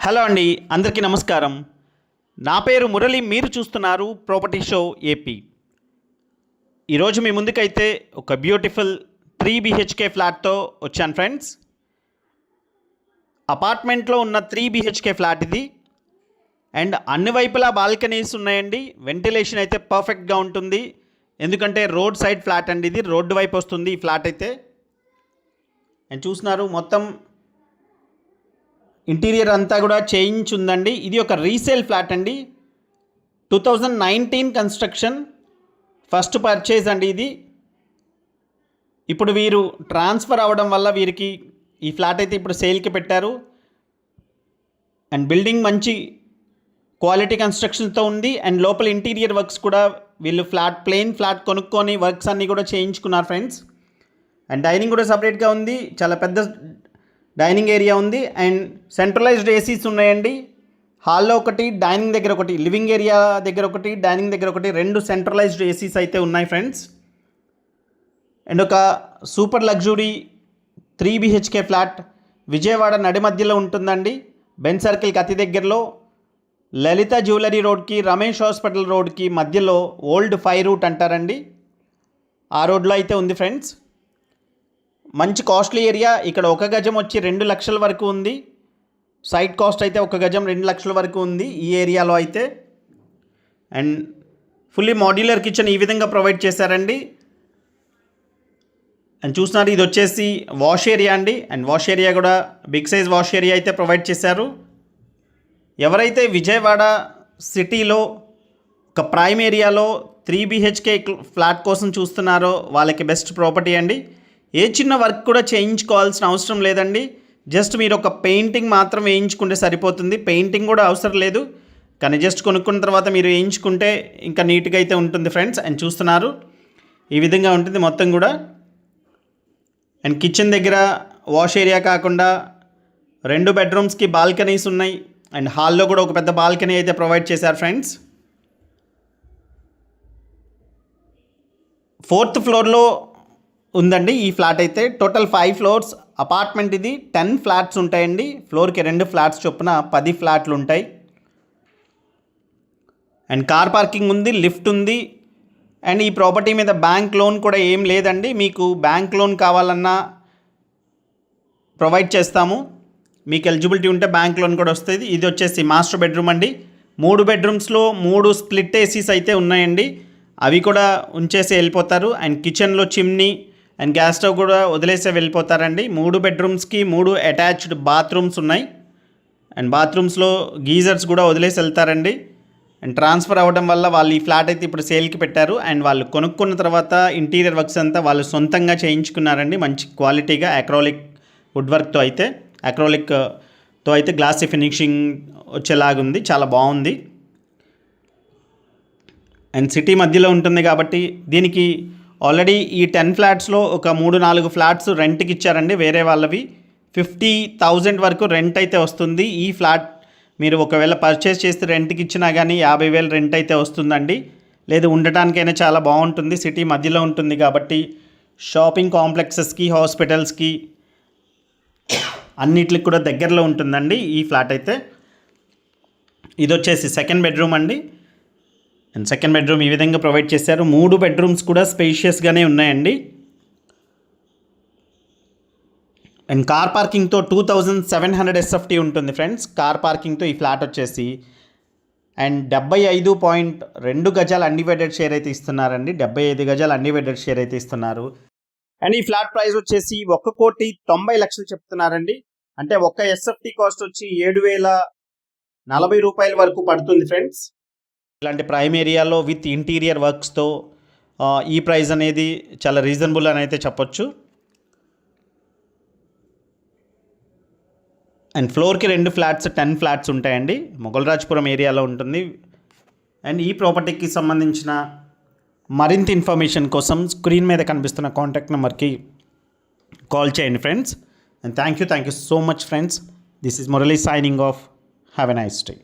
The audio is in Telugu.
హలో అండి, అందరికీ నమస్కారం. నా పేరు మురళి. మీరు చూస్తున్నారు ప్రాపర్టీ షో ఏపీ. ఈరోజు మీ ముందుకైతే ఒక బ్యూటిఫుల్ 3 BHK ఫ్లాట్తో వచ్చాను ఫ్రెండ్స్. అపార్ట్మెంట్లో ఉన్న 3 BHK ఫ్లాట్ ఇది. అండ్ అన్ని వైపులా బాల్కనీస్ ఉన్నాయండి. వెంటిలేషన్ అయితే పర్ఫెక్ట్గా ఉంటుంది, ఎందుకంటే రోడ్ సైడ్ ఫ్లాట్ అండి. ఇది రోడ్డు వైపు వస్తుంది ఈ ఫ్లాట్ అయితే. అండ్ చూస్తున్నారు మొత్తం ఇంటీరియర్ అంతా కూడా చేంజ్ ఉందండి. ఇది ఒక రీసేల్ ఫ్లాట్ అండి. 2019 కన్స్ట్రక్షన్, ఫస్ట్ పర్చేజ్ అండి ఇది. ఇప్పుడు వీరు ట్రాన్స్ఫర్ అవ్వడం వల్ల వీరికి ఈ ఫ్లాట్ అయితే ఇప్పుడు సేల్కి పెట్టారు. అండ్ బిల్డింగ్ మంచి క్వాలిటీ కన్స్ట్రక్షన్తో ఉంది. అండ్ లోపల ఇంటీరియర్ వర్క్స్ కూడా వీళ్ళు ప్లెయిన్ ఫ్లాట్ కొనుక్కొని వర్క్స్ అన్నీ కూడా చేయించుకున్నారు ఫ్రెండ్స్. అండ్ డైనింగ్ కూడా సపరేట్గా ఉంది, చాలా పెద్ద డైనింగ్ ఏరియా ఉంది. అండ్ సెంట్రలైజ్డ్ ఏసీస్ ఉన్నాయండి. హాల్లో ఒకటి, డైనింగ్ దగ్గర ఒకటి, లివింగ్ ఏరియా దగ్గర ఒకటి, డైనింగ్ దగ్గర ఒకటి, 2 సెంట్రలైజ్డ్ ఏసీస్ అయితే ఉన్నాయి ఫ్రెండ్స్. అండ్ ఒక super luxury 3 BHK flat Vijayawada నడి మధ్యలో ఉంటుందండి. బెన్ సర్కిల్కి అతి దగ్గరలో, లలిత జ్యువెలరీ రోడ్కి, రమేష్ హాస్పిటల్ రోడ్కి మధ్యలో ఓల్డ్ 5 రూట్ అంటారండి, ఆ రోడ్లో అయితే ఉంది ఫ్రెండ్స్. మంచి కాస్ట్లీ ఏరియా. ఇక్కడ ఒక గజం వచ్చి 2 లక్షల వరకు ఉంది. సైట్ కాస్ట్ అయితే ఒక గజం 2 లక్షల వరకు ఉంది ఈ ఏరియాలో అయితే. అండ్ ఫుల్లీ మాడ్యులర్ కిచెన్ ఈ విధంగా ప్రొవైడ్ చేశారండి. అండ్ చూస్తున్నారు, ఇది వచ్చేసి వాష్ ఏరియా అండి. అండ్ వాష్ ఏరియా కూడా బిగ్ సైజ్ వాష్ ఏరియా అయితే ప్రొవైడ్ చేశారు. ఎవరైతే విజయవాడ సిటీలో ఒక ప్రైమ్ ఏరియాలో 3 BHK ఫ్లాట్ కోసం చూస్తున్నారో వాళ్ళకి బెస్ట్ ప్రాపర్టీ అండి. ఏ చిన్న వర్క్ కూడా చేయించుకోవాల్సిన అవసరం లేదండి. జస్ట్ మీరు ఒక పెయింటింగ్ మాత్రం వేయించుకుంటే సరిపోతుంది. పెయింటింగ్ కూడా అవసరం లేదు, కానీ జస్ట్ కొనుక్కున్న తర్వాత మీరు వేయించుకుంటే ఇంకా నీట్గా అయితే ఉంటుంది ఫ్రెండ్స్. అండ్ చూస్తున్నారు, ఈ విధంగా ఉంటుంది మొత్తం కూడా. అండ్ కిచెన్ దగ్గర వాష్ ఏరియా కాకుండా 2 బెడ్రూమ్స్కి బాల్కనీస్ ఉన్నాయి. అండ్ హాల్లో కూడా ఒక పెద్ద బాల్కనీ అయితే ప్రొవైడ్ చేశారు ఫ్రెండ్స్. 4th ఫ్లోర్లో ఉందండి ఈ ఫ్లాట్ అయితే. టోటల్ 5 ఫ్లోర్స్ అపార్ట్మెంట్ ఇది. 10 ఫ్లాట్స్ ఉంటాయండి. ఫ్లోర్కి 2 ఫ్లాట్స్ చొప్పున 10 ఫ్లాట్లు ఉంటాయి. అండ్ కార్ పార్కింగ్ ఉంది, లిఫ్ట్ ఉంది. అండ్ ఈ ప్రాపర్టీ మీద బ్యాంక్ లోన్ కూడా ఏం లేదండి. మీకు బ్యాంక్ లోన్ కావాలన్నా ప్రొవైడ్ చేస్తాము. మీకు ఎలిజిబిలిటీ ఉంటే బ్యాంక్ లోన్ కూడా వస్తుంది. ఇది వచ్చేసి మాస్టర్ బెడ్రూమ్ అండి. 3 బెడ్రూమ్స్లో 3 స్ప్లిట్ ఏసీస్ అయితే ఉన్నాయండి, అవి కూడా ఉంచేసి వెళ్ళిపోతారు. అండ్ కిచెన్లో చిమ్నీ అండ్ గ్యాస్ స్టవ్ కూడా వదిలేసే వెళ్ళిపోతారండి. 3 బెడ్రూమ్స్కి 3 అటాచ్డ్ బాత్రూమ్స్ ఉన్నాయి. అండ్ బాత్రూమ్స్లో గీజర్స్ కూడా వదిలేసి వెళ్తారండి. అండ్ ట్రాన్స్ఫర్ అవ్వడం వల్ల వాళ్ళు ఈ ఫ్లాట్ అయితే ఇప్పుడు సేల్కి పెట్టారు. అండ్ వాళ్ళు కొనుక్కున్న తర్వాత ఇంటీరియర్ వర్క్స్ అంతా వాళ్ళు సొంతంగా చేయించుకున్నారండి. మంచి క్వాలిటీగా అక్రాలిక్ వుడ్ వర్క్తో అయితే, అక్రాలిక్తో అయితే గ్లాసీ ఫినిషింగ్ వచ్చేలాగుంది, చాలా బాగుంది. అండ్ సిటీ మధ్యలో ఉంటుంది కాబట్టి దీనికి ఆల్రెడీ ఈ 10 ఫ్లాట్స్లో ఒక 3-4 ఫ్లాట్స్ రెంట్కి ఇచ్చారండి వేరే వాళ్ళవి. 50,000 వరకు రెంట్ అయితే వస్తుంది. ఈ ఫ్లాట్ మీరు ఒకవేళ పర్చేస్ చేస్తే రెంట్కి ఇచ్చినా కానీ 50,000 రెంట్ అయితే వస్తుందండి. లేదు ఉండటానికైనా చాలా బాగుంటుంది. సిటీ మధ్యలో ఉంటుంది కాబట్టి షాపింగ్ కాంప్లెక్సెస్కి, హాస్పిటల్స్కి అన్నిటికి కూడా దగ్గరలో ఉంటుందండి ఈ ఫ్లాట్ అయితే. ఇది వచ్చేసి 2nd బెడ్రూమ్ అండి. అండ్ 2nd బెడ్రూమ్ ఈ విధంగా ప్రొవైడ్ చేశారు. 3 బెడ్రూమ్స్ కూడా స్పేషియస్గానే ఉన్నాయండి. అండ్ కార్ పార్కింగ్తో 2700 SFT ఉంటుంది ఫ్రెండ్స్, కార్ పార్కింగ్తో ఈ ఫ్లాట్ వచ్చేసి. అండ్ 75.2 గజాలు అన్డివైడెడ్ షేర్ అయితే ఇస్తున్నారండి. 75 గజాలు అన్డివైడెడ్ షేర్ అయితే ఇస్తున్నారు. అండ్ ఈ ఫ్లాట్ ప్రైస్ వచ్చేసి 1,90,00,000 చెప్తున్నారండి. అంటే ఒక్క SFT కాస్ట్ వచ్చి 7,040 రూపాయల వరకు పడుతుంది ఫ్రెండ్స్. ఇలాంటి ప్రైమ్ ఏరియాలో విత్ ఇంటీరియర్ వర్క్స్తో ఈ ప్రైస్ అనేది చాలా రీజనబుల్ అని అయితే చెప్పొచ్చు. అండ్ ఫ్లోర్కి 2 ఫ్లాట్స్ 10 ఫ్లాట్స్ ఉంటాయండి. మొగల్రాజ్పురం ఏరియాలో ఉంటుంది. అండ్ ఈ ప్రాపర్టీకి సంబంధించిన మరింత ఇన్ఫర్మేషన్ కోసం స్క్రీన్ మీద కనిపిస్తున్న కాంటాక్ట్ నెంబర్కి కాల్ చేయండి friends. And thank you so much friends. This is Murali signing off. Have a nice day.